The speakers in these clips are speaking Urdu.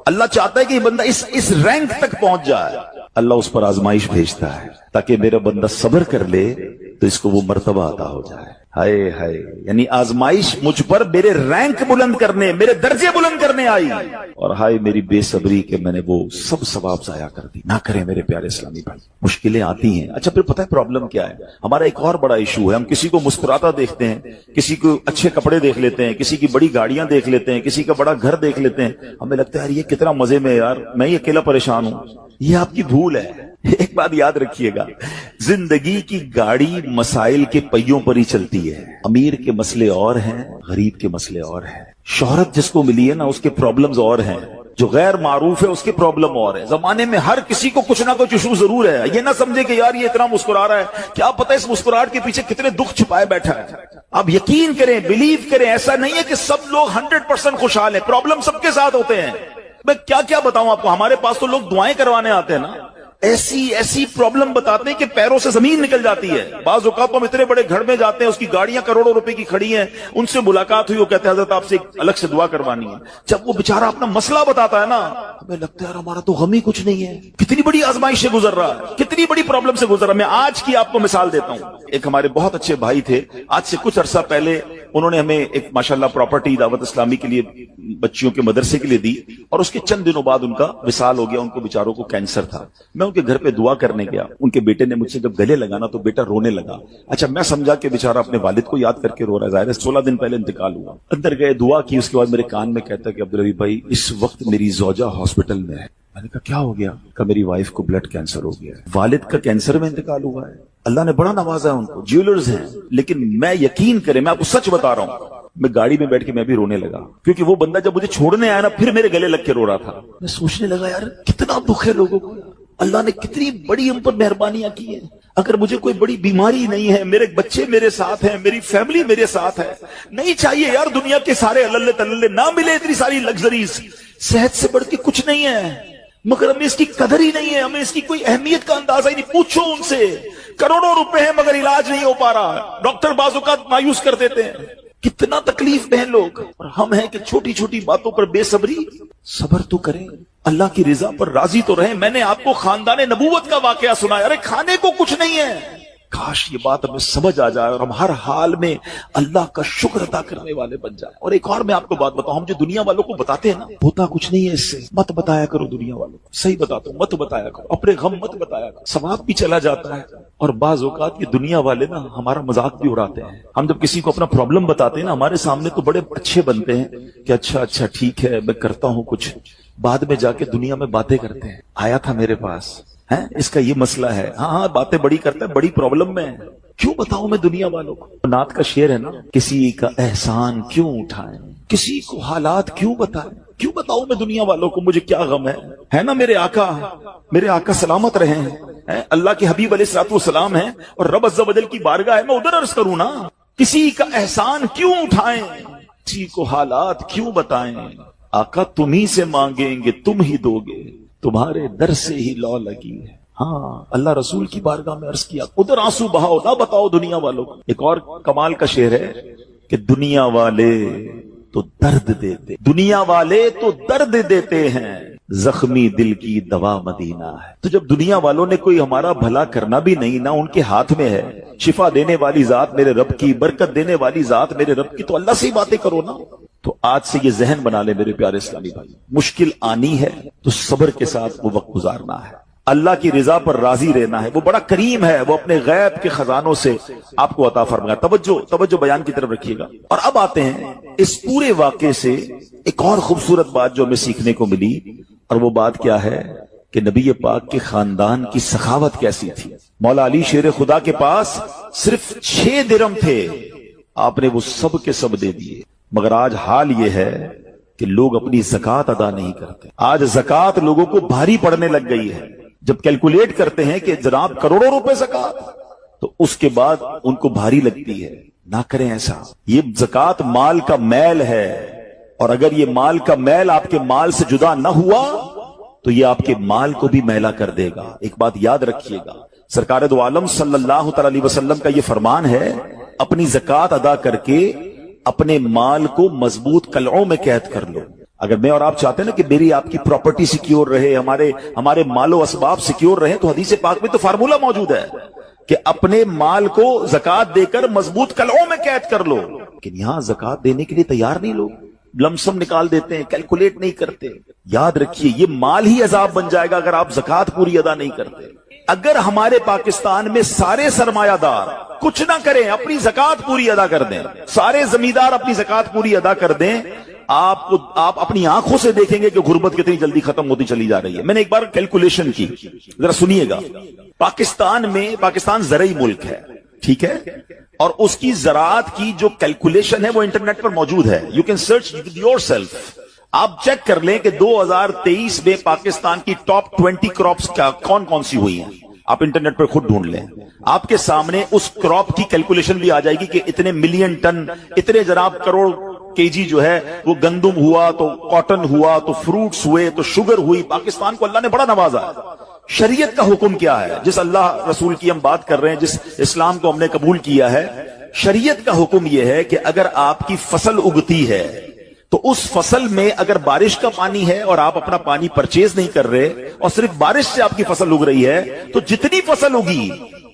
اللہ چاہتا ہے کہ یہ بندہ اس رینک تک پہنچ جائے. اللہ اس پر آزمائش بھیجتا ہے تاکہ میرا بندہ صبر کر لے تو اس کو وہ مرتبہ عطا ہو جائے. ہائے ہائے، یعنی آزمائش مجھ پر میرے رینک بلند کرنے، میرے درجے بلند کرنے آئی، اور ہائے میری بے صبری کہ میں نے وہ سب ثواب ضائع کر دی. نہ کریں میرے پیارے اسلامی بھائی. مشکلیں آتی ہیں. اچھا پھر پتہ ہے پرابلم کیا ہے؟ ہمارا ایک اور بڑا ایشو ہے، ہم کسی کو مسکراتا دیکھتے ہیں، کسی کو اچھے کپڑے دیکھ لیتے ہیں، کسی کی بڑی گاڑیاں دیکھ لیتے ہیں، کسی کا بڑا گھر دیکھ لیتے ہیں، ہمیں لگتا ہے یار یہ کتنا مزے میں ہے یار، میں ہی اکیلا پریشان ہوں. یہ آپ کی بھول ہے. ایک بات یاد رکھیے گا، زندگی کی گاڑی مسائل کے پہیوں پر ہی چلتی ہے. امیر کے مسئلے اور ہیں، غریب کے مسئلے اور ہیں. شہرت جس کو ملی ہے نا اس کے پرابلمز اور ہیں، جو غیر معروف ہے اس کے پرابلم اور ہے. زمانے میں ہر کسی کو کچھ نہ کچھ ایشو ضرور ہے. یہ نہ سمجھے کہ یار یہ اتنا مسکرا رہا ہے، کیا پتہ اس مسکراہٹ کے پیچھے کتنے دکھ چھپائے بیٹھا ہے. آپ یقین کریں، بلیو کریں، ایسا نہیں ہے کہ سب لوگ 100% خوشحال ہیں. پرابلم سب کے ساتھ ہوتے ہیں. میں کیا بتاؤں آپ کو، ہمارے پاس تو لوگ دعائیں کروانے آتے ہیں نا، ایسی پرابلم بتاتے ہیں کہ پیروں سے زمین نکل جاتی ہے. بعض اوقات ہم اتنے بڑے گھر میں جاتے ہیں، اس کی گاڑیاں کروڑوں روپے کی کھڑی ہیں، ان سے ملاقات ہوئی، وہ کہتے ہیں حضرت آپ سے الگ سے دعا کروانی ہے. جب وہ بیچارہ اپنا مسئلہ بتاتا ہے نا، ہمیں لگتا ہے یار ہمارا تو غم ہی کچھ نہیں ہے. کتنی بڑی آزمائش سے گزر رہا ہے، کتنی بڑی پرابلم سے گزر رہا ہے. میں آج کی آپ کو مثال دیتا ہوں. ایک ہمارے بہت اچھے بھائی تھے، آج سے کچھ عرصہ پہلے انہوں نے ہمیں ایک ماشاءاللہ پراپرٹی دعوت اسلامی کے لیے بچیوں کے مدرسے کے لیے دی، اور اس کے چند دنوں بعد ان کا وصال ہو گیا. ان کو بیچاروں کو کینسر تھا. میں ان کے گھر پہ دعا کرنے گیا. ان کے بیٹے نے مجھ سے جب گلے لگانا تو بیٹا رونے لگا. اچھا میں سمجھا کہ بیچارہ اپنے والد کو یاد کر کے رو رہا ہے، ظاہر ہے 16 دن پہلے انتقال ہوا. اندر گئے، دعا کی، اس کے بعد میرے کان میں کہتا ہے کہ عبدالرحیم بھائی اس وقت میری زوجہ ہاسپٹل میں ہے. میں نے کہا کیا ہو گیا؟ کہ میری وائف کو بلڈ کینسر ہو گیا ہے. والد کا کینسر میں انتقال ہوا ہے. اللہ نے بڑا نوازا ہے ان کو، جیولرز ہیں. لیکن میں یقین کریں، میں آپ کو سچ بتا رہا ہوں، میں گاڑی میں بیٹھ کے میں بھی رونے لگا، کیونکہ وہ بندہ جب مجھے چھوڑنے آیا نا پھر میرے گلے لگ کے رو رہا تھا. میں سوچنے لگا یار کتنا دکھ ہے لوگوں کو، اللہ نے کتنی بڑی ہم پر مہربانیاں کی ہیں. اگر مجھے کوئی بڑی بیماری نہیں ہے، میرے بچے میرے ساتھ ہیں، میری فیملی میرے ساتھ ہے، نہیں چاہیے یار دنیا کے سارے اللہ تللے، نہ ملے اتنی ساری لگژریز، صحت سے بڑھ کے کچھ نہیں ہے، مگر ہمیں اس کی قدر ہی نہیں ہے، ہمیں اس کی کوئی اہمیت کا اندازہ ہی نہیں. پوچھو ان سے، کروڑوں روپے ہیں مگر علاج نہیں ہو پا رہا، ڈاکٹر بعض اوقات مایوس کر دیتے ہیں. کتنا تکلیف دہ لوگ، اور ہم ہیں کہ چھوٹی چھوٹی باتوں پر بے صبری. صبر تو کریں، اللہ کی رضا پر راضی تو رہیں. میں نے آپ کو خاندان نبوت کا واقعہ سنایا، ارے کھانے کو کچھ نہیں ہے. کاش یہ بات ہمیں سمجھ آ جائے اور ہم ہر حال میں اللہ کا شکر ادا کرنے والے بن جائیں. اور ایک اور میں آپ کو بات بتاؤں، ہم جو دنیا والوں کو بتاتے ہیں نا ہوتا کچھ نہیں ہے اس سے. مت بتایا کرو دنیا والوں کو، صحیح بتاتا ہوں، مت بتایا کرو، اپنے غم مت بتایا کرو، ثواب بھی چلا جاتا ہے. اور بعض اوقات یہ دنیا والے نا ہمارا مذاق بھی اڑاتے ہیں. ہم جب کسی کو اپنا پرابلم بتاتے ہیں نا ہمارے سامنے تو بڑے اچھے بنتے ہیں کہ اچھا ٹھیک ہے میں کرتا ہوں کچھ، بعد میں جا کے دنیا میں باتیں کرتے ہیں، آیا تھا میرے پاس ہے اس کا یہ مسئلہ ہے، ہاں باتیں بڑی کرتا ہے، بڑی پرابلم میں ہے. کیوں بتاؤں میں دنیا والوں کو؟ نعت کا شعر ہے نا، کسی کا احسان کیوں اٹھائیں، کسی کو حالات کیوں بتائیں، کیوں بتاؤں میں دنیا والوں کو مجھے کیا غم ہے نا میرے آقا سلامت رہے ہیں، اللہ کے حبیب علیہ الصلوۃ والسلام ہیں، اور رب عز و جل کی بارگاہ ہے، میں ادھر عرض کروں نا. کسی کا احسان کیوں اٹھائیں، کسی کو حالات کیوں بتائیں، آقا تم ہی سے مانگیں گے تم ہی دو گے، تمہارے در سے ہی لو لگی ہے. ہاں اللہ رسول کی بارگاہ میں عرض کیا، ادھر آنسو بہاؤ، نہ بتاؤ دنیا والوں کو. ایک اور کمال کا شعر ہے کہ دنیا والے تو درد دیتے، دنیا والے تو درد دیتے ہیں، زخمی دل کی دوا مدینہ ہے. تو جب دنیا والوں نے کوئی ہمارا بھلا کرنا بھی نہیں، نہ ان کے ہاتھ میں ہے، شفا دینے والی ذات میرے رب کی، برکت دینے والی ذات میرے رب کی، تو اللہ سے ہی باتیں کرو نا. تو آج سے یہ ذہن بنا لے میرے پیارے اسلامی بھائی، مشکل آنی ہے تو صبر کے ساتھ وہ وقت گزارنا ہے، اللہ کی رضا پر راضی رہنا ہے. وہ بڑا کریم ہے، وہ اپنے غیب کے خزانوں سے آپ کو عطا فرمائے. توجہ بیان کی طرف رکھیے گا. اور اب آتے ہیں اس پورے واقعے سے ایک اور خوبصورت بات جو ہمیں سیکھنے کو ملی، اور وہ بات کیا ہے کہ نبی پاک کے خاندان کی سخاوت کیسی تھی. مولا علی شیر خدا کے پاس صرف 6 درہم تھے، آپ نے وہ سب کے سب دے دیے. مگر آج حال یہ ہے کہ لوگ اپنی زکوٰۃ ادا نہیں کرتے. آج زکوٰۃ لوگوں کو بھاری پڑنے لگ گئی ہے. جب کیلکولیٹ کرتے ہیں کہ جناب کروڑوں روپے زکوٰۃ، تو اس کے بعد ان کو بھاری لگتی ہے. نہ کریں ایسا. یہ زکوٰۃ مال کا میل ہے، اور اگر یہ مال کا میل آپ کے مال سے جدا نہ ہوا تو یہ آپ کے مال کو بھی میلا کر دے گا. ایک بات یاد رکھیے گا، سرکار دو عالم صلی اللہ تعالی علیہ وسلم کا یہ فرمان ہے، اپنی زکوٰۃ ادا کر کے اپنے مال کو مضبوط قلعوں میں قید کر لو. اگر میں اور آپ چاہتے ہیں نا کہ میری آپ کی پراپرٹی سیکیور رہے, ہمارے مال و اسباب سیکیور رہے, تو حدیث پاک میں تو فارمولا موجود ہے کہ اپنے مال کو زکات دے کر مضبوط قلعوں میں قید کر لو. لیکن یہاں زکات دینے کے لیے تیار نہیں لوگ, لمسم نکال دیتے ہیں, کیلکولیٹ نہیں کرتے. یاد رکھیے یہ مال ہی عذاب بن جائے گا اگر آپ زکات پوری ادا نہیں کرتے. اگر ہمارے پاکستان میں سارے سرمایہ دار کچھ نہ کریں, اپنی زکات پوری ادا کر دیں, سارے زمیندار اپنی زکات پوری ادا کر دیں, آپ اپنی آنکھوں سے دیکھیں گے کہ غربت کتنی جلدی ختم ہوتی چلی جا رہی ہے. میں نے ایک بار کیلکولیشن کی, ذرا سنیے گا. پاکستان زرعی ملک ہے, ٹھیک ہے, اور اس کی زراعت کی جو کیلکولیشن ہے وہ انٹرنیٹ پر موجود ہے. You can search your self. آپ چیک کر لیں کہ 2023 میں پاکستان کی ٹاپ 20 کراپس کون کون سی ہوئی ہیں. آپ انٹرنیٹ پر خود ڈھونڈ لیں, آپ کے سامنے اس کراپ کی کیلکولیشن بھی آ جائے گی کہ اتنے ملین ٹن, اتنے جناب کروڑ کے جی جو ہے وہ گندم ہوا, تو کاٹن ہوا, تو فروٹس ہوئے, تو شوگر ہوئی. پاکستان کو اللہ نے بڑا نوازا. شریعت کا حکم کیا ہے؟ جس اللہ رسول کی ہم بات کر رہے ہیں, جس اسلام کو ہم نے قبول کیا ہے, شریعت کا حکم یہ ہے کہ اگر آپ کی فصل اگتی ہے تو اس فصل میں اگر بارش کا پانی ہے اور آپ اپنا پانی پرچیز نہیں کر رہے اور صرف بارش سے آپ کی فصل اگ رہی ہے, تو جتنی فصل اگی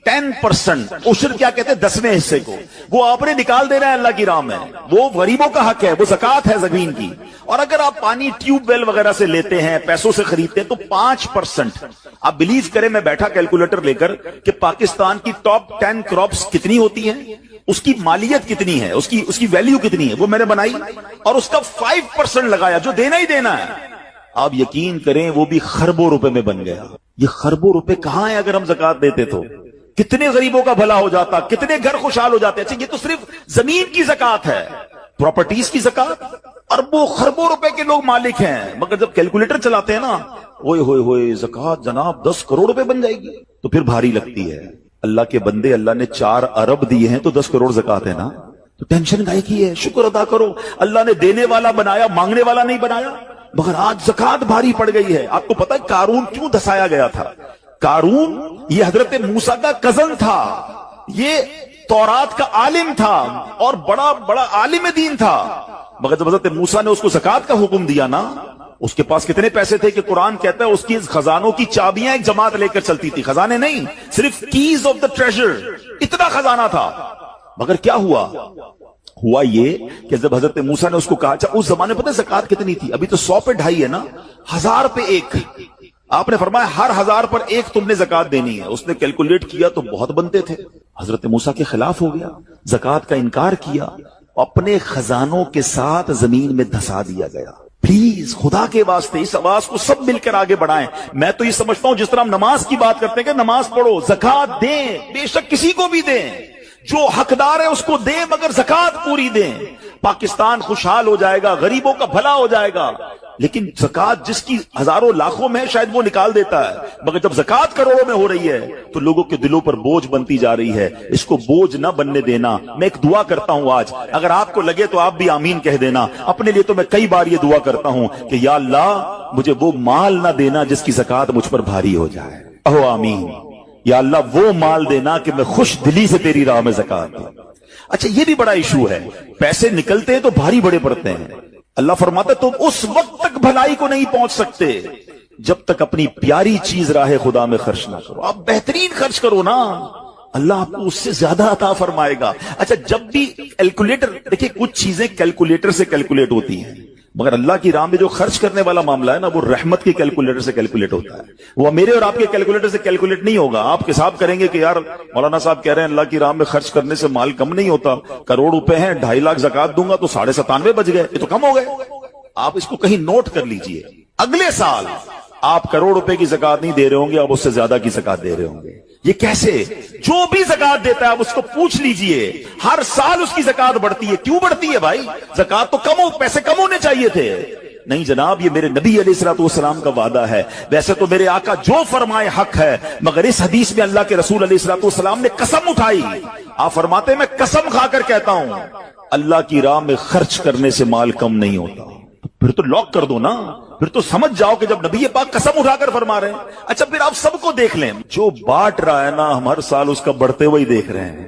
10% عشر کیا کہتے ہیں 10ویں حصے کو, وہ آپ نے نکال دینا ہے اللہ کی راہ میں. وہ غریبوں کا حق ہے, وہ زکات ہے زمین کی. اور اگر آپ پانی ٹیوب ویل وغیرہ سے لیتے ہیں, پیسوں سے خریدتے ہیں, تو 5%. آپ بلیو کریں, میں بیٹھا کیلکولیٹر لے کر کہ پاکستان کی ٹاپ 10 کراپس کتنی ہوتی ہیں, اس کی مالیت کتنی ہے, اس کی ویلیو کتنی ہے, وہ میں نے بنائی اور اس کا 5% لگایا جو دینا ہی دینا ہے. آپ یقین کریں وہ بھی خربوں روپے میں بن گیا. یہ خربوں روپے کہاں ہیں؟ اگر ہم زکات دیتے تو کتنے غریبوں کا بھلا ہو جاتا, کتنے گھر خوشحال ہو جاتے. اچھا یہ تو صرف زمین کی زکات ہے, پراپرٹیز کی زکات اربوں خربوں روپے کے لوگ مالک ہیں, مگر جب کیلکولیٹر چلاتے ہیں نا, اوئے ہوئے ہوئے زکات جناب 10 کروڑ روپے بن جائے گی, تو پھر بھاری لگتی ہے. اللہ کے بندے, اللہ نے 4 ارب دیے ہیں تو 10 کروڑ زکات ہے نا, تو ٹینشن گائے کی ہے, شکر ادا کرو. اللہ نے دینے والا بنایا, مانگنے والا نہیں بنایا. مگر آج زکات بھاری پڑ گئی ہے. آپ کو پتا ہے قارون کیوں دسایا گیا تھا؟ قارون یہ حضرت موسیٰ کا کزن تھا, یہ تورات کا عالم تھا اور بڑا عالم دین تھا. مگر جب حضرت موسیٰ نے اس کو زکات کا حکم دیا نا, اس کے پاس کتنے پیسے تھے کہ قرآن کہتا ہے اس کی خزانوں کی چابیاں ایک جماعت لے کر چلتی تھی. خزانے نہیں, صرف کیز آف دا ٹریجر, اتنا خزانہ تھا. مگر کیا ہوا یہ کہ جب حضرت موسیٰ نے اس کو کہا, اچھا اس زمانے پتہ زکات کتنی تھی؟ ابھی تو 100 پہ 2.5 ہے نا, 1000 پہ 1. آپ نے فرمایا ہر 1000 پر 1 تم نے زکات دینی ہے. اس نے کیلکولیٹ کیا تو بہت بنتے تھے. حضرت موسیٰ کے خلاف ہو گیا, زکات کا انکار کیا, اپنے خزانوں کے ساتھ زمین میں دھسا دیا گیا. پلیز خدا کے واسطے اس آواز کو سب مل کر آگے بڑھائیں. میں تو یہ سمجھتا ہوں جس طرح ہم نماز کی بات کرتے ہیں کہ نماز پڑھو, زکات دیں, بے شک کسی کو بھی دیں, جو حقدار ہے اس کو دیں, مگر زکات پوری دیں. پاکستان خوشحال ہو جائے گا, غریبوں کا بھلا ہو جائے گا. لیکن زکات جس کی ہزاروں لاکھوں میں شاید وہ نکال دیتا ہے, مگر جب زکات کروڑوں میں ہو رہی ہے تو لوگوں کے دلوں پر بوجھ بنتی جا رہی ہے. اس کو بوجھ نہ بننے دینا. میں ایک دعا کرتا ہوں آج, اگر آپ کو لگے تو آپ بھی آمین کہہ دینا. اپنے لیے تو میں کئی بار یہ دعا کرتا ہوں کہ یا اللہ مجھے وہ مال نہ دینا جس کی زکات مجھ پر بھاری ہو جائے. اہو آمین. یا اللہ وہ مال دینا کہ میں خوش دلی سے تیری راہ میں زکات دوں. اچھا یہ بھی بڑا ایشو ہے, پیسے نکلتے ہیں تو بھاری بڑے پڑتے ہیں. اللہ فرماتا ہے تم اس وقت تک بھلائی کو نہیں پہنچ سکتے جب تک اپنی پیاری چیز راہ خدا میں خرچ نہ کرو. آپ بہترین خرچ کرو نا, اللہ آپ کو اس سے زیادہ عطا فرمائے گا. اچھا جب بھی کیلکولیٹر, دیکھیں کچھ چیزیں کیلکولیٹر سے کیلکولیٹ ہوتی ہیں, مگر اللہ کی راہ میں جو خرچ کرنے والا معاملہ ہے نا, وہ رحمت کے کیلکولیٹر سے کیلکولیٹ ہوتا ہے. وہ میرے اور آپ کے کیلکولیٹر سے کیلکولیٹ نہیں ہوگا. آپ حساب کریں گے کہ یار مولانا صاحب کہہ رہے ہیں اللہ کی راہ میں خرچ کرنے سے مال کم نہیں ہوتا, کروڑ روپے ہیں, 2.5 لاکھ زکات دوں گا تو 97.5 بچ گئے, یہ تو کم ہو گئے. آپ اس کو کہیں نوٹ کر لیجئے, اگلے سال آپ کروڑ روپے کی زکات نہیں دے رہے ہوں گے, آپ اس سے زیادہ کی زکات دے رہے ہوں گے. یہ کیسے؟ جو بھی زکات دیتا ہے آپ اس کو پوچھ لیجئے, ہر سال اس کی زکات بڑھتی ہے. کیوں بڑھتی ہے بھائی؟ زکات تو پیسے کم ہونے چاہیے تھے. نہیں جناب, یہ میرے نبی علیہ الصلوۃ والسلام کا وعدہ ہے. ویسے تو میرے آقا جو فرمائے حق ہے, مگر اس حدیث میں اللہ کے رسول علیہ الصلوۃ والسلام نے قسم اٹھائی. آپ فرماتے ہیں میں قسم کھا کر کہتا ہوں اللہ کی راہ میں خرچ کرنے سے مال کم نہیں ہوتا. پھر تو لاک کر دو نا, پھر تو سمجھ جاؤ کہ جب نبی پاک قسم اٹھا کر فرما رہے ہیں. اچھا پھر آپ سب کو دیکھ لیں, جو بانٹ رہا ہے نا, ہم ہر سال اس کا بڑھتے ہوئے دیکھ رہے ہیں.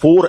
4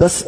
10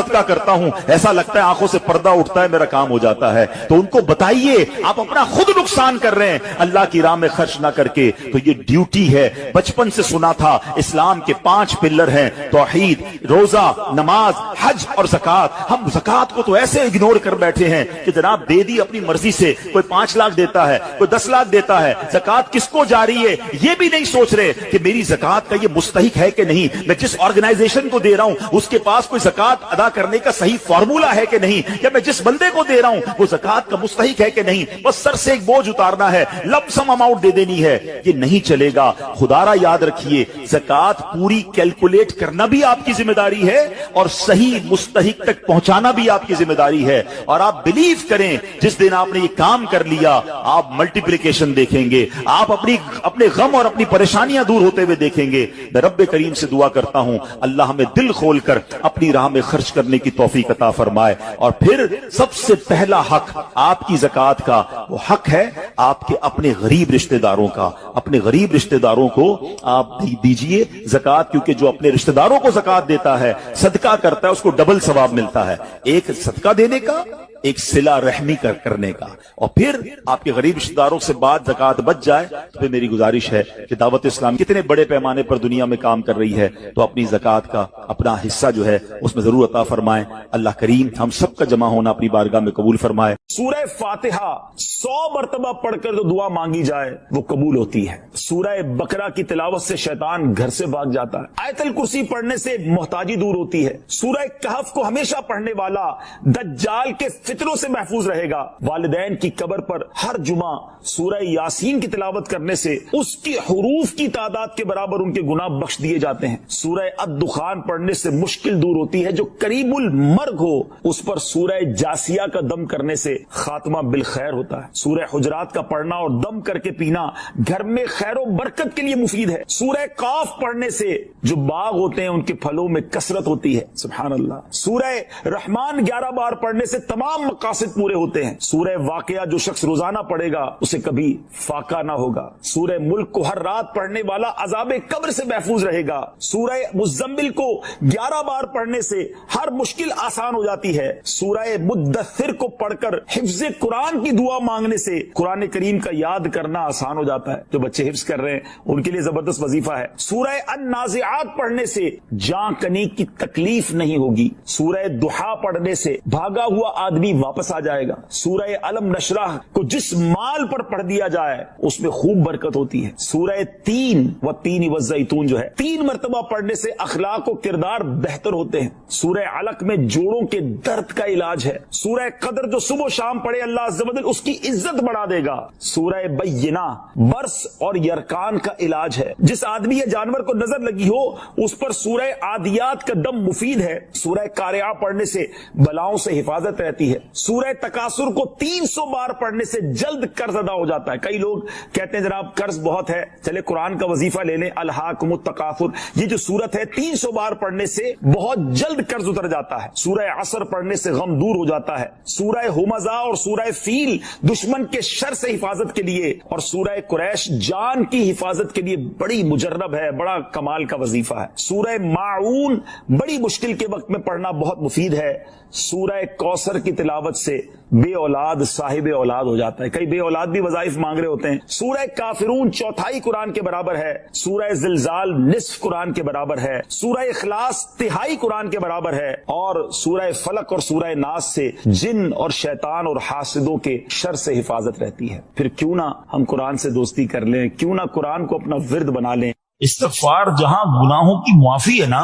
صدقہ کرتا ہوں ایسا لگتا ہے آنکھوں سے پردہ اٹھتا ہے, میرا کام ہو جاتا ہے. تو ان کو بتائیے آپ اپنا خود نقصان کر رہے ہیں اللہ کی راہ میں خرچ نہ کر کے. تو یہ ڈیوٹی ہے. بچپن سے سنا تھا اسلام کے 5 پلر ہیں, توحید, روزہ, نماز, حج اور زکات. ہم زکات کو تو ایسے اگنور کر بیٹھے ہیں کہ جناب دے دی اپنی مرضی سے, کوئی 5 لاکھ دیتا ہے, کوئی 10 لاکھ دیتا ہے. زکات کس کو جاری ہے یہ بھی نہیں سوچ رہے کہ میری زکات کا یہ مستحق ہے کہ نہیں, میں جس آرگنائزیشن کو دے رہا ہوں اس کے پاس کوئی زکات ادا کرنے کا صحیح فارمولا ہے کہ نہیں, یا میں جس بندے کو دے رہا ہوں وہ زکات کا مستحق ہے کہ نہیں. بس سر سے ایک بوجھ اتارنا ہے, لم سم اماؤنٹ دے دینی ہے. یہ نہیں چلے گا. خدا را یاد رکھیے زکات پوری کیلکولیٹ کرنا بھی آپ کی ذمہ داری ہے اور صحیح مستحق تک پہنچانا بھی آپ کی ذمہ داری ہے. اور آپ بلیو کریں جس دن آپ نے یہ کام کر لیا آپ ملٹیپلیکیشن دیکھیں گے, آپ اپنے غم اور اپنی پریشانیاں دور ہوتے ہوئے دیکھیں گے. میں رب کریم سے دعا کرتا ہوں اللہ ہمیں دل کھول کر اپنی راہ میں خرچ کرنے کی توفیق عطا فرمائے. اور پھر سب سے پہلا حق آپ کی زکات کا وہ حق ہے آپ کے اپنے غریب رشتہ داروں کا. اپنے غریب رشتہ داروں کو آپ دیجئے زکات, کیونکہ جو اپنے رشتہ داروں کو زکات دیتا ہے صدقہ کرتا ہے اس کو ڈبل ثواب ملتا ہے, ایک صدقہ دینے کا, ایک صلہ رحمی کرنے کا. اور پھر آپ کے غریب رشتہ داروں سے بات زکات بچ جائے تو پھر میری گزارش ہے کہ دعوت اسلام کتنے بڑے پیمانے پر دنیا میں کام کر رہی ہے, تو اپنی زکات کا اپنا حصہ جو ہے اس میں ضرور عطا فرمائیں. اللہ کریم ہم سب کا جمع ہونا اپنی بارگاہ میں قبول فرمائے. سورہ فاتحہ 100 مرتبہ پڑھ کر جو دعا مانگی جائے وہ قبول ہوتی ہے. سورہ بقرہ کی تلاوت سے شیطان گھر سے بھاگ جاتا ہے. آیت الکرسی پڑھنے سے محتاجی دور ہوتی ہے. سورہ کہف کو ہمیشہ پڑھنے والا دجال کے فتنوں سے محفوظ رہے گا. والدین کی قبر پر ہر جمعہ سورہ یاسین کی تلاوت کرنے سے اس کی حروف کی تعداد کے برابر ان کے گناہ بخش دیے جاتے ہیں. سورہ الدخان پڑھنے سے مشکل دور ہوتی ہے. جو قریب المرگ ہو اس پر سورہ جاسیہ کا دم کرنے سے خاتمہ بالخیر ہوتا ہے. سورہ حجرات کا پڑھنا اور دم کر کے پینا گھر میں خیر و برکت کے لیے مفید ہے. سورہ قاف پڑھنے سے جو باغ ہوتے ہیں ان کے پھلوں میں کثرت ہوتی ہے. سبحان اللہ. سورہ رحمان 11 بار پڑھنے سے تمام مقاصد پورے ہوتے ہیں. سورہ واقعہ جو شخص روزانہ پڑھے گا اسے کبھی فاقہ نہ ہوگا. سورہ ملک کو ہر رات پڑھنے والا عذاب قبر سے محفوظ رہے گا. سورہ مزمل کو 11 بار پڑھنے سے ہر مشکل آسان ہو جاتی ہے. سورہ مدثر کو پڑھ کر حفظ قرآن کی دعا مانگنے سے قرآن کریم کا یاد کرنا آسان ہو جاتا ہے. جو بچے حفظ کر رہے ہیں ان کے لیے زبردست وظیفہ ہے. سورہ النازعات پڑھنے سے جان کنی کی تکلیف نہیں ہوگی. سورہ دحا پڑھنے سے بھاگا ہوا آدمی واپس آ جائے گا. سورہ علم نشرح کو جس مال پر پڑھ دیا جائے اس میں خوب برکت ہوتی ہے. سورہ تین والزیتون جو ہے 3 مرتبہ پڑھنے سے اخلاق و کردار بہتر ہوتے ہیں. سورہ علق میں جوڑوں کے درد کا علاج ہے. سورہ قدر جو صبح و شام پڑھے اللہ عز و جل اس کی عزت بڑھا دے گا. سورہ بینہ برس اور یرکان کا علاج ہے. جس آدمی یا جانور کو نظر لگی ہو اس پر سورہ عادیات کا دم مفید ہے. سورہ قارعہ پڑھنے سے بلاؤں سے حفاظت رہتی ہے. سورہ تکاثر کو 300 بار پڑھنے سے جلد قرض ادا ہو جاتا ہے. کئی لوگ کہتے ہیں جناب قرض بہت ہے, چلے قرآن کا وظیفہ لے لیں الہاکم التکاثر. یہ جو سورت ہے 300 بار پڑھنے سے بہت جلد قرض اتر جاتا ہے. سورہ عصر پڑھنے سے غم دور ہو جاتا ہے. سورہ ہمزہ اور سورہ فیل دشمن کے شر سے حفاظت کے لیے اور سورہ قریش جان کی حفاظت کے لیے بڑی مجرب ہے, بڑا کمال کا وظیفہ ہے. سورہ ماعون بڑی مشکل کے وقت میں پڑھنا بہت مفید ہے. سورہ کوثر کی تلاوت سے بے اولاد صاحب اولاد ہو جاتا ہے. کئی بے اولاد بھی وظائف مانگ رہے ہوتے ہیں. سورہ کافرون 1/4 قرآن کے برابر ہے. سورہ زلزال نصف قرآن کے برابر ہے. سورہ اخلاص 1/3 قرآن کے برابر ہے. اور سورہ فلق اور سورہ ناس سے جن اور شیطان اور حاسدوں کے شر سے حفاظت رہتی ہے. پھر کیوں نہ ہم قرآن سے دوستی کر لیں, کیوں نہ قرآن کو اپنا ورد بنا لیں. استغفار جہاں گناہوں کی معافی ہے نا,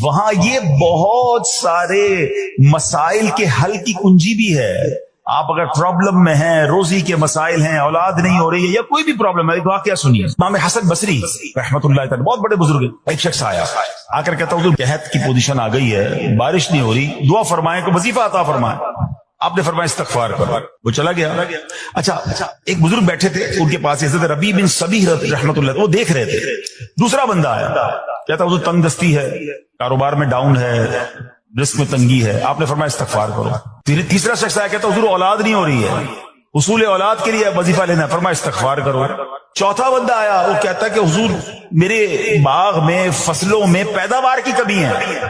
وہاں یہ بہت سارے مسائل کے حل کی کنجی بھی ہے. آپ اگر پرابلم میں ہیں, روزی کے مسائل ہیں, اولاد نہیں ہو رہی ہے یا کوئی بھی پرابلم ہے, ایک واقعہ سنیے. امام حسن بصری رحمۃ اللہ تعالی بہت بڑے بزرگ ہیں. ایک شخص آیا آ کر کہتا حضور قحط کی پوزیشن آ گئی ہے, بارش نہیں ہو رہی, دعا فرمائیں کہ وظیفہ عطا فرمائیں. آپ نے فرمایا استغفار کرو. وہ چلا گیا. اچھا ایک بزرگ بیٹھے تھے ان کے پاس حضرت ربیع بن صبیح رحمۃ اللہ, وہ دیکھ رہے تھے. دوسرا بندہ آیا کہتا حضور تنگ دستی ہے, کاروبار میں ڈاؤن ہے, رزق میں تنگی ہے. آپ نے فرمایا استغفار کرو. تیسرا شخص آیا کہتا حضور اولاد نہیں ہو رہی ہے, حصول اولاد کے لیے وظیفہ لینا ہے. فرمایا استغفار کرو. چوتھا بندہ آیا, وہ کہتا ہے کہ حضور میرے باغ میں فصلوں میں پیداوار کی کمی ہے.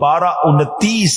12-29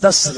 10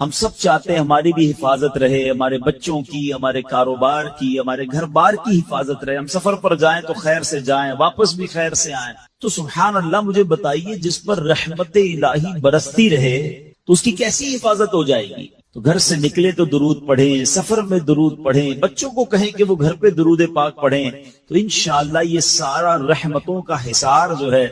ہم سب چاہتے ہیں ہماری بھی حفاظت رہے، ہمارے بچوں کی، ہمارے کاروبار کی، ہمارے گھر بار کی حفاظت رہے، ہم سفر پر جائیں تو خیر سے جائیں، واپس بھی خیر سے آئیں۔ تو سبحان اللہ، مجھے بتائیے جس پر رحمت الہی برستی رہے تو اس کی کیسی حفاظت ہو جائے گی؟ تو گھر سے نکلے تو درود پڑھیں، سفر میں درود پڑھیں، بچوں کو کہیں کہ وہ گھر پہ درود پاک پڑھیں، تو انشاءاللہ یہ سارا رحمتوں کا حصار جو ہے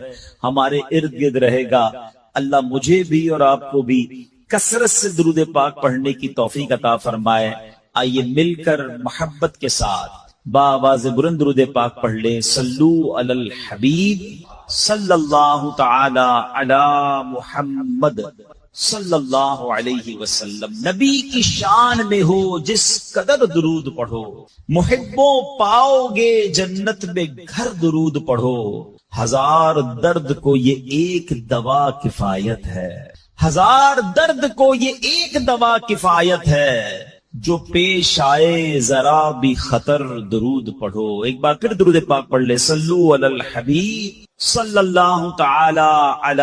ہمارے ارد گرد رہے گا۔ اللہ مجھے بھی اور آپ کو بھی کثرت سے درود پاک پڑھنے کی توفیق عطا فرمائے۔ آئیے مل کر محبت کے ساتھ بآواز بلند درود پاک پڑھ لیں۔ صلو علی الحبیب صلی اللہ تعالی علی محمد صلی اللہ علیہ وسلم۔ نبی کی شان میں ہو جس قدر درود پڑھو، محبوں پاؤ گے جنت میں گھر درود پڑھو۔ ہزار درد کو یہ ایک دوا کفایت ہے، ہزار درد کو یہ ایک دوا کفایت ہے، جو پیش آئے ذرا بھی خطر درود پڑھو۔ ایک بار پھر درود پاک پڑھ لے۔ صلو علی الحبیب صلی اللہ تعالی علی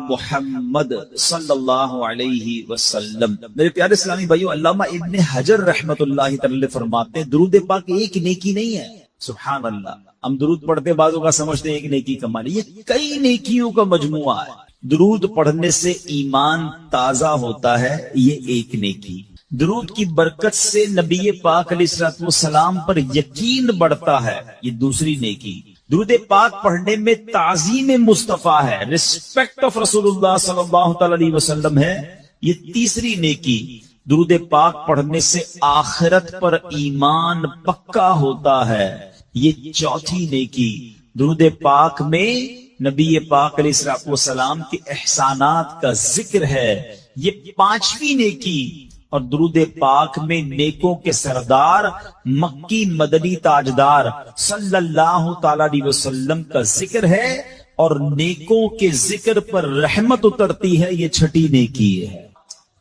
محمد صلی اللہ علیہ وسلم۔ میرے پیارے اسلامی بھائیو، علامہ ابن حجر رحمت اللہ تعالی فرماتے ہیں درود پاک ایک نیکی نہیں ہے۔ سبحان اللہ، ہم درود پڑھتے بعضوں کا سمجھتے ہیں ایک نیکی کمال، یہ کئی نیکیوں کا مجموعہ ہے۔ درود پڑھنے سے ایمان تازہ ہوتا ہے، یہ ایک نیکی۔ درود کی برکت سے نبی پاک علیہ الصلوۃ والسلام پر یقین بڑھتا ہے، یہ دوسری نیکی۔ درود پاک پڑھنے میں تعظیم مصطفیٰ ہے، ریسپیکٹ آف رسول اللہ صلی اللہ تعالی علیہ وسلم ہے، یہ تیسری نیکی۔ درود پاک پڑھنے سے آخرت پر ایمان پکا ہوتا ہے، یہ چوتھی نیکی۔ درود پاک میں نبی پاک علیہ الصلوۃ والسلام کے احسانات کا ذکر ہے، یہ پانچویں نیکی۔ اور درود پاک میں نیکوں کے سردار مکی مدنی تاجدار صلی اللہ تعالی علیہ وسلم کا ذکر ہے، اور نیکوں کے ذکر پر رحمت اترتی ہے، یہ چھٹی نیکی ہے۔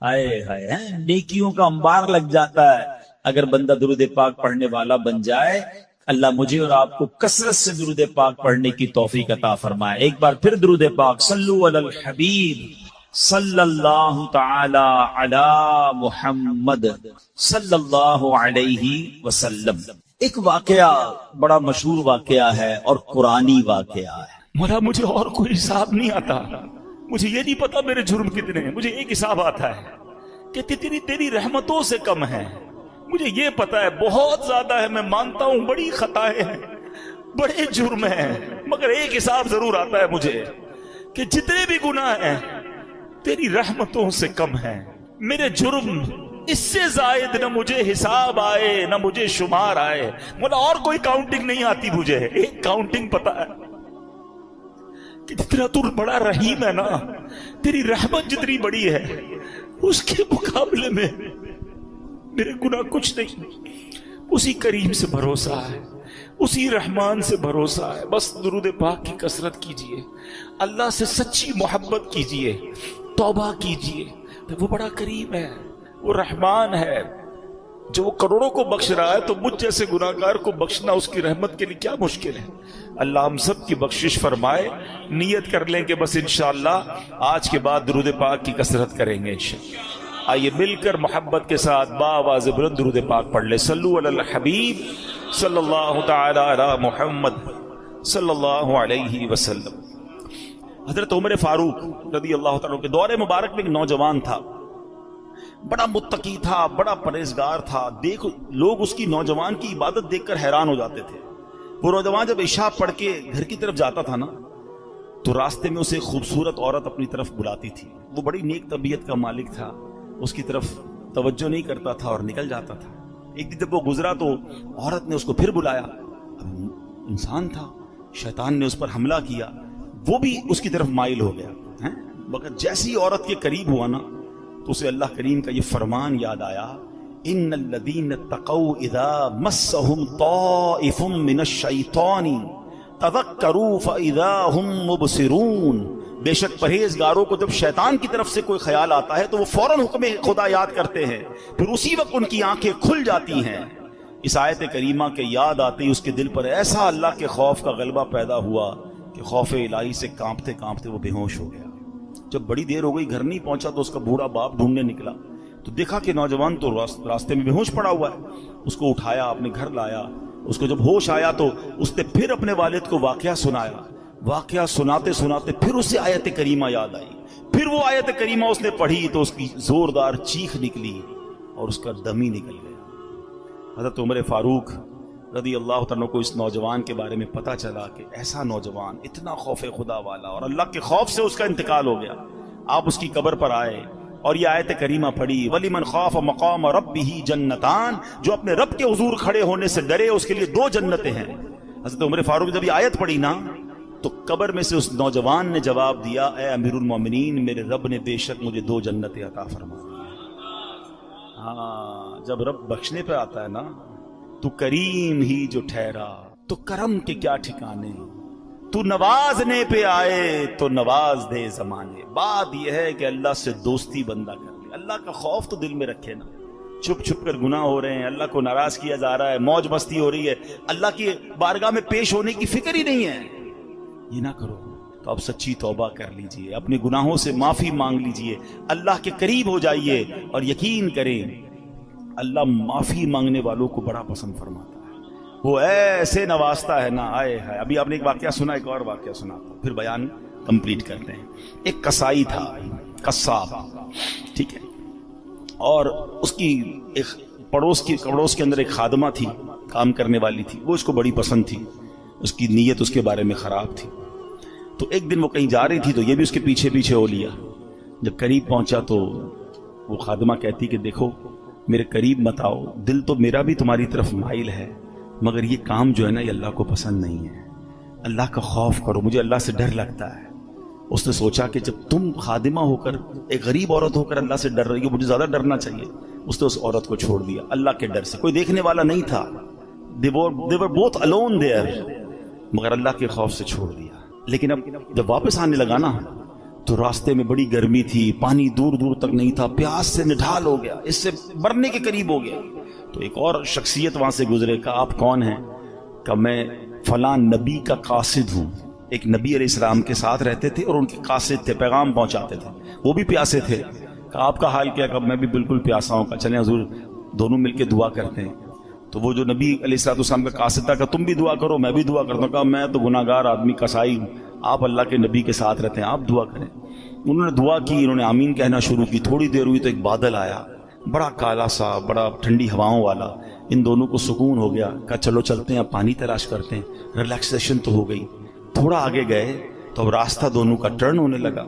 ہائے ہائے، نیکیوں کا انبار لگ جاتا ہے اگر بندہ درود پاک پڑھنے والا بن جائے۔ اللہ مجھے اور آپ کو کثرت سے درود پاک پڑھنے کی توفیق عطا فرمائے۔ ایک بار پھر درود پاک، صلو علی الحبیب صلی اللہ تعالی علی محمد صلی اللہ علیہ وسلم۔ ایک واقعہ بڑا مشہور واقعہ ہے اور قرآنی واقعہ ہے۔ مولا مجھے اور کوئی حساب نہیں آتا، مجھے یہ نہیں پتا میرے جرم کتنے ہیں، مجھے ایک حساب آتا ہے کہ تیری رحمتوں سے کم ہے۔ مجھے یہ پتا ہے بہت زیادہ ہے، میں مانتا ہوں بڑی خطائیں ہیں، بڑے جرم ہیں، مگر ایک حساب ضرور آتا ہے مجھے کہ جتنے بھی گناہ ہیں تیری رحمتوں سے کم ہیں۔ میرے جرم اس سے زائد نہ مجھے حساب آئے نہ مجھے شمار آئے، مولا اور کوئی کاؤنٹنگ نہیں آتی مجھے، ایک کاؤنٹنگ پتا ہے کہ جتنا تو بڑا رحیم ہے نا، تیری رحمت جتنی بڑی ہے اس کے مقابلے میں میرے گناہ کچھ نہیں۔ اسی کریم سے بھروسہ ہے، اسی رحمان سے بھروسہ ہے۔ بس درود پاک کی کثرت کیجئے، اللہ سے سچی محبت کیجئے، توبہ کیجئے، وہ بڑا کریم ہے، وہ رحمان ہے، جو وہ کروڑوں کو بخش رہا ہے تو مجھ جیسے گناہگار کو بخشنا اس کی رحمت کے لیے کیا مشکل ہے۔ اللہ ہم سب کی بخشش فرمائے۔ نیت کر لیں کہ بس انشاءاللہ آج کے بعد درود پاک کی کثرت کریں گے انشاءاللہ۔ آئیے مل کر محبت کے ساتھ بآواز بلند درود پاک پڑھ لیں۔ صلو علی الحبیب صلی اللہ تعالی علی محمد صلی اللہ علیہ وسلم۔ حضرت عمر فاروق رضی اللہ تعالیٰ کے دور مبارک میں ایک نوجوان تھا، بڑا متقی تھا، بڑا پرہیزگار تھا۔ لوگ اس کی نوجوان کی عبادت دیکھ کر حیران ہو جاتے تھے۔ وہ نوجوان جب عشاء پڑھ کے گھر کی طرف جاتا تھا نا تو راستے میں اسے ایک خوبصورت عورت اپنی طرف بلاتی تھی۔ وہ بڑی نیک طبیعت کا مالک تھا، اس کی طرف توجہ نہیں کرتا تھا اور نکل جاتا تھا۔ ایک دن جب وہ گزرا تو عورت نے اس کو پھر بلایا۔ انسان تھا، شیطان نے اس پر حملہ کیا، وہ بھی اس کی طرف مائل ہو گیا۔ مگر جیسی عورت کے قریب ہوا نا تو اسے اللہ کریم کا یہ فرمان یاد آیا، ان الذین اتقوا اذا مسهم طائف من الشیطان تذکروا فاذا هم مبصرون۔ بے شک پرہیزگاروں کو جب شیطان کی طرف سے کوئی خیال آتا ہے تو وہ فوراً حکم خدا یاد کرتے ہیں، پھر اسی وقت ان کی آنکھیں کھل جاتی ہیں۔ اس آیت کریمہ کے یاد آتے ہی اس کے دل پر ایسا اللہ کے خوف کا غلبہ پیدا ہوا کہ خوف الہی سے کانپتے کانپتے وہ بے ہوش ہو گیا۔ جب بڑی دیر ہو گئی گھر نہیں پہنچا تو اس کا بوڑھا باپ ڈھونڈنے نکلا تو دیکھا کہ نوجوان تو راستے میں بے ہوش پڑا ہوا ہے. اس کو اٹھایا, اپنے گھر لایا. اس کو جب ہوش آیا تو اس نے پھر اپنے والد کو واقعہ سنایا. واقعہ سناتے سناتے پھر اسے آیت کریمہ یاد آئی. پھر وہ آیت کریمہ اس نے پڑھی تو اس کی زوردار چیخ نکلی اور اس کا دم ہی نکل گیا. حضرت عمر فاروق رضی اللہ تعالیٰ کو اس نوجوان کے بارے میں پتا چلا کہ ایسا نوجوان اتنا خوف خدا والا, اور اللہ کے خوف سے اس کا انتقال ہو گیا. آپ اس کی قبر پر آئے اور یہ آیت کریمہ پڑھی, وَلِمَنْ خَافَ مَقَامَ رَبِّهِ جَنَّتَانِ, جو اپنے رب کے حضور کھڑے ہونے سے ڈرے اس کے لیے 2 جنتیں ہیں. حضرت عمر فاروق جب یہ آیت پڑھی نا تو قبر میں سے اس نوجوان نے جواب دیا, اے امیر المومنین, میرے رب نے بے شک مجھے 2 جنتیں عطا فرما دی. ہاں, جب رب بخشنے پہ آتا ہے نا تو کریم ہی جو ٹھہرا تو کرم کے کیا ٹھکانے, تو نوازنے پہ آئے تو نواز دے زمانے. بات یہ ہے کہ اللہ سے دوستی بندہ کر لے, اللہ کا خوف تو دل میں رکھے نا. چھپ چھپ کر گناہ ہو رہے ہیں, اللہ کو ناراض کیا جا رہا ہے, موج مستی ہو رہی ہے, اللہ کی بارگاہ میں پیش ہونے کی فکر ہی نہیں ہے, یہ نہ کرو. تو اب سچی توبہ کر لیجئے, اپنے گناہوں سے معافی مانگ لیجئے, اللہ کے قریب ہو جائیے, اور یقین کریں اللہ معافی مانگنے والوں کو بڑا پسند فرماتا ہے. وہ ایسے نوازتا ہے نا, آئے ہے. ابھی آپ نے ایک واقعہ سنا, ایک اور واقعہ سناتا ہوں, پھر بیان کمپلیٹ کرتے ہیں. ایک کسائی تھا, قصاب, ٹھیک ہے, اور اس کی ایک پڑوس کے اندر ایک خادمہ تھی, کام کرنے والی تھی. وہ اس کو بڑی پسند تھی, اس کی نیت اس کے بارے میں خراب تھی. تو ایک دن وہ کہیں جا رہی تھی تو یہ بھی اس کے پیچھے پیچھے ہو لیا. جب قریب پہنچا تو وہ خادمہ کہتی کہ دیکھو میرے قریب مت آؤ, دل تو میرا بھی تمہاری طرف مائل ہے, مگر یہ کام جو ہے نا یہ اللہ کو پسند نہیں ہے. اللہ کا خوف کرو, مجھے اللہ سے ڈر لگتا ہے. اس نے سوچا کہ جب تم خادمہ ہو کر, ایک غریب عورت ہو کر اللہ سے ڈر رہی ہو, مجھے زیادہ ڈرنا چاہیے. اس نے اس عورت کو چھوڑ دیا اللہ کے ڈر سے. کوئی دیکھنے والا نہیں تھا, they were both alone there, مگر اللہ کے خوف سے چھوڑ دیا. لیکن اب جب واپس آنے لگا نا تو راستے میں بڑی گرمی تھی, پانی دور دور تک نہیں تھا, پیاس سے نڈھال ہو گیا, اس سے مرنے کے قریب ہو گیا. تو ایک اور شخصیت وہاں سے گزرے. کہا آپ کون ہیں؟ کہ میں فلاں نبی کا قاصد ہوں. ایک نبی علیہ السلام کے ساتھ رہتے تھے اور ان کے قاصد تھے, پیغام پہنچاتے تھے. وہ بھی پیاسے تھے. کہا آپ کا حال کیا؟ کہ میں بھی بالکل پیاسا ہوں. کہ چلیں حضور دونوں مل کے دعا کرتے ہیں. تو وہ جو نبی علیہ السلام کا قاصد تھا کہ تم بھی دعا کرو, میں بھی دعا کرتا ہوں. کہا میں تو گناہگار آدمی, کسائی ہوں, آپ اللہ کے نبی کے ساتھ رہتے ہیں, آپ دعا کریں. انہوں نے دعا کی, انہوں نے آمین کہنا شروع کی. تھوڑی دیر ہوئی تو ایک بادل آیا, بڑا کالا سا, بڑا ٹھنڈی ہواؤں والا. ان دونوں کو سکون ہو گیا. کہا چلو چلتے ہیں, اب پانی تلاش کرتے ہیں, ریلیکسیشن تو ہو گئی. تھوڑا آگے گئے تو اب راستہ دونوں کا ٹرن ہونے لگا.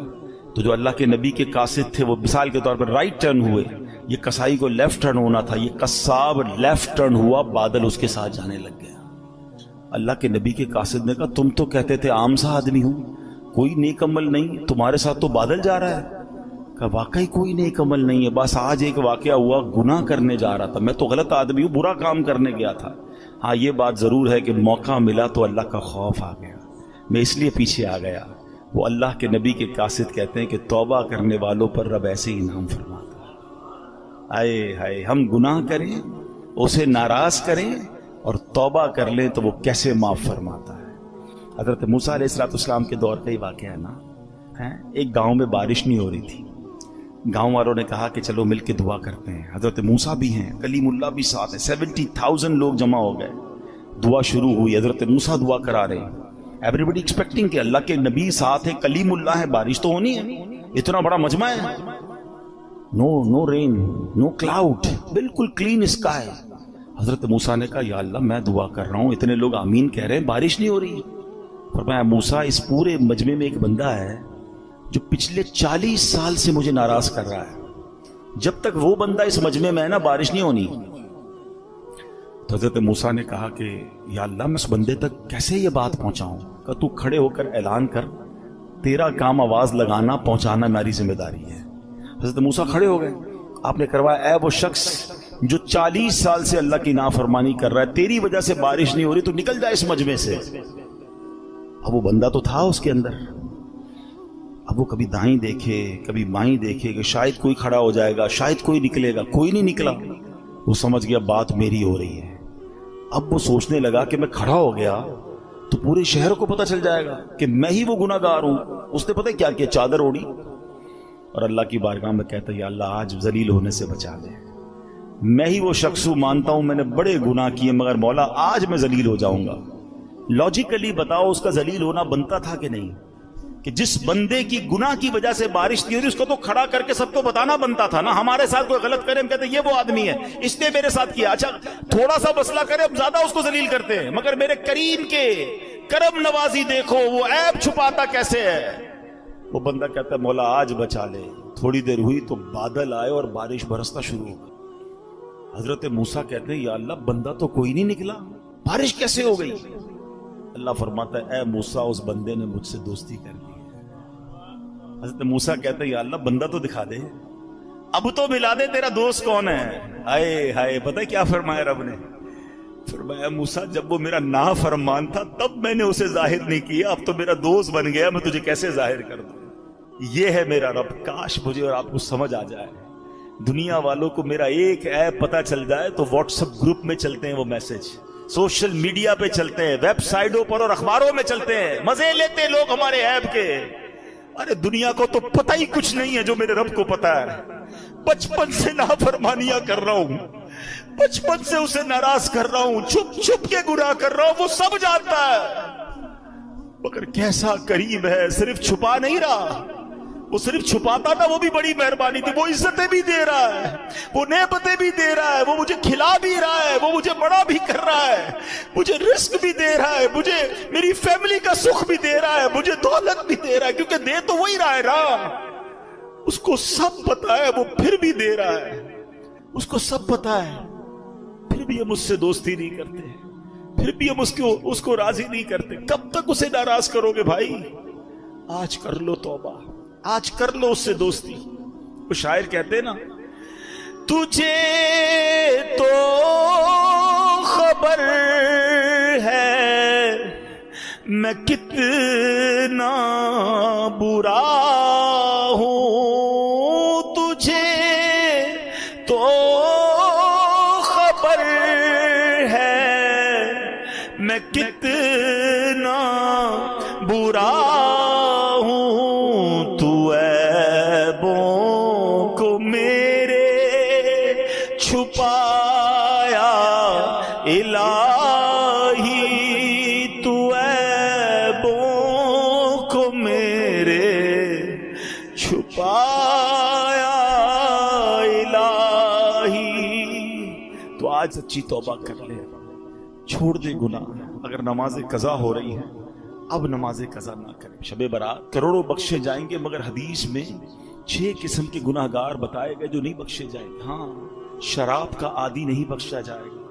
تو جو اللہ کے نبی کے قاصد تھے وہ مثال کے طور پر رائٹ ٹرن ہوئے, یہ کسائی کو لیفٹ ٹرن ہونا تھا, یہ قصاب لیفٹ ٹرن ہوا, بادل اس کے ساتھ جانے لگ گیا. اللہ کے نبی کے قاصد نے کہا تم تو کہتے تھے عام سا آدمی ہوں, کوئی نیک عمل نہیں, تمہارے ساتھ تو بادل جا رہا ہے. کہا واقعی کوئی نیک عمل نہیں ہے, بس آج ایک واقعہ ہوا, گناہ کرنے جا رہا تھا, میں تو غلط آدمی ہوں, برا کام کرنے گیا تھا. ہاں یہ بات ضرور ہے کہ موقع ملا تو اللہ کا خوف آ گیا, میں اس لیے پیچھے آ گیا. وہ اللہ کے نبی کے قاصد کہتے ہیں کہ توبہ کرنے والوں پر رب ایسے انعام فرماتا ہے. آئے ہائے, ہم گناہ کریں, اسے ناراض کریں اور توبہ کر لیں تو وہ کیسے معاف فرماتا ہے. حضرت موسیٰ علیہ السلام کے دور کا ہی واقعہ ہے نا. ایک گاؤں میں بارش نہیں ہو رہی تھی. گاؤں والوں نے کہا کہ چلو مل کے دعا کرتے ہیں. حضرت موسیٰ بھی ہیں, کلیم اللہ بھی ساتھ ہیں, 70,000 لوگ جمع ہو گئے. دعا شروع ہوئی, حضرت موسیٰ دعا کرا رہے ہیں. ایوری بڈی ایکسپیکٹنگ کہ اللہ کے نبی ساتھ ہے, کلیم اللہ ہے, بارش تو ہونی ہے, اتنا بڑا مجمع ہے. نو رین, نو کلاؤڈ, بالکل کلین اسکائی. حضرت موسیٰ نے کہا یا اللہ میں دعا کر رہا ہوں, اتنے لوگ آمین کہہ رہے ہیں, بارش نہیں ہو رہی. فرمایا موسیٰ اس پورے مجمع میں ایک بندہ ہے جو پچھلے 40 سال سے مجھے ناراض کر رہا ہے, جب تک وہ بندہ اس مجمع میں ہے نا بارش نہیں ہونی. تو حضرت موسیٰ نے کہا کہ یا اللہ میں اس بندے تک کیسے یہ بات پہنچاؤں. کہ تو کھڑے ہو کر اعلان کر, تیرا کام آواز لگانا پہنچانا میری ذمہ داری ہے. حضرت موسیٰ کھڑے ہو گئے, آپ نے کروایا اے وہ شخص جو 40 سال سے اللہ کی نافرمانی کر رہا ہے, تیری وجہ سے بارش نہیں ہو رہی, تو نکل جائے اس مجمع سے. اب وہ بندہ تو تھا اس کے اندر, اب وہ کبھی دائیں دیکھے کبھی بائیں دیکھے کہ شاید کوئی کھڑا ہو جائے گا, شاید کوئی نکلے گا, کوئی نہیں نکلا. وہ سمجھ گیا بات میری ہو رہی ہے. اب وہ سوچنے لگا کہ میں کھڑا ہو گیا تو پورے شہر کو پتہ چل جائے گا کہ میں ہی وہ گناہگار ہوں. اس نے پتہ کیا کیا, چادر اوڑی, اور اللہ کی بارگاہ میں کہتا ہے یا اللہ آج ذلیل ہونے سے بچا لے. میں ہی وہ شخص ہوں، مانتا ہوں میں نے بڑے گناہ کیے، مگر مولا آج میں ذلیل ہو جاؤں گا. لاجیکلی بتاؤ اس کا ذلیل ہونا بنتا تھا کہ نہیں؟ کہ جس بندے کی گناہ کی وجہ سے بارش نہیں ہو رہی اس کو تو کھڑا کر کے سب کو بتانا بنتا تھا نا. ہمارے ساتھ کوئی غلط کرے ہم کہتے ہیں یہ وہ آدمی ہے، اس نے میرے ساتھ کیا. اچھا تھوڑا سا مسئلہ کرے ہم زیادہ اس کو ذلیل کرتے ہیں، مگر میرے کریم کے کرم نوازی دیکھو وہ عیب چھپاتا کیسے ہے. وہ بندہ کہتا ہے مولا آج بچا لے. تھوڑی دیر ہوئی تو بادل آئے اور بارش برسنا شروع ہو گئی. حضرت موسیٰ کہتے ہیں یا اللہ بندہ تو کوئی نہیں نکلا، بارش کیسے ہو گئی؟ اللہ فرماتا ہے اے موسیٰ اس بندے نے مجھ سے دوستی کر لی. حضرت موسیٰ کہتے ہیں یا اللہ بندہ تو دکھا دے، اب تو ملا دے تیرا دوست کون ہے. ہائے ہائے پتہ ہے کیا فرمایا رب نے؟ فرمایا موسیٰ جب وہ میرا نافرمان تھا تب میں نے اسے ظاہر نہیں کیا، اب تو میرا دوست بن گیا، میں تجھے کیسے ظاہر کر دوں. یہ ہے میرا رب. کاش مجھے اور آپ کو سمجھ آ جائے. دنیا والوں کو میرا ایک ایپ پتہ چل جائے تو واٹس ایپ گروپ میں چلتے ہیں وہ میسج، سوشل میڈیا پہ چلتے ہیں، ویب سائٹوں پر اور اخباروں میں چلتے ہیں، مزے لیتے ہیں لوگ ہمارے ایپ کے. ارے دنیا کو تو پتہ ہی کچھ نہیں ہے جو میرے رب کو پتہ ہے. بچپن سے نافرمانیاں کر رہا ہوں، بچپن سے اسے ناراض کر رہا ہوں، چھپ چھپ کے گناہ کر رہا ہوں، وہ سب جانتا ہے. مگر کیسا کریم ہے، صرف چھپا نہیں رہا. وہ صرف چھپاتا تھا وہ بھی بڑی مہربانی تھی، وہ عزتیں بھی دے رہا ہے، وہ نعمتیں بھی دے رہا ہے، وہ مجھے کھلا بھی رہا ہے، وہ مجھے بڑا بھی کر رہا ہے، مجھے رزق بھی دے رہا ہے، مجھے میری فیملی کا سکھ بھی دے رہا ہے، مجھے دولت بھی دے رہا ہے، کیونکہ دے تو وہی رہا ہے نا. اس کو سب پتا ہے وہ پھر بھی دے رہا ہے، اس کو سب پتا ہے پھر بھی ہم اس سے دوستی نہیں کرتے، پھر بھی ہم اس کو راضی نہیں کرتے. کب تک اسے ناراض کرو گے بھائی؟ آج کر لو توبہ، آج کر لو اس سے دوستی. وہ شاعر کہتے ہیں نا تجھے تو خبر ہے میں کتنا برا ہوں، تجھے تو خبر ہے میں کتنا برا ہوں، تو عیبوں کو میرے چھپایا الہی، تو عیبوں کو میرے چھپایا الہی. تو آج سچی توبہ کر لے، چھوڑ دے گناہ. اگر نماز قضا ہو رہی ہے اب نماز قضا نہ کریں. شب برات کروڑوں بخشے جائیں گے مگر حدیث میں 6 قسم کے گناہ گار بتائے گئے جو نہیں بخشے جائیں گے. ہاں شراب کا عادی نہیں بخشا جائے گا،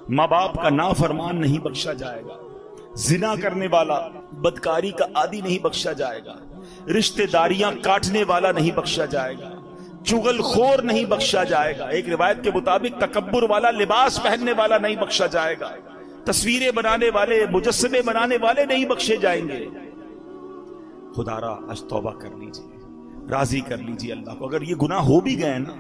ماں باپ کا نافرمان نہیں بخشا جائے گا، زنا کرنے والا بدکاری کا عادی نہیں بخشا جائے گا، رشتہ داریاں کاٹنے والا نہیں بخشا جائے گا، چغل خور نہیں بخشا جائے گا، ایک روایت کے مطابق تکبر والا لباس پہننے والا نہیں بخشا جائے گا، تصویریں بنانے والے مجسمے بنانے والے نہیں بخشے جائیں گے. خدا را آج توبہ کر لیجئے، راضی کر لیجئے اللہ کو. اگر یہ گناہ ہو بھی گئے نا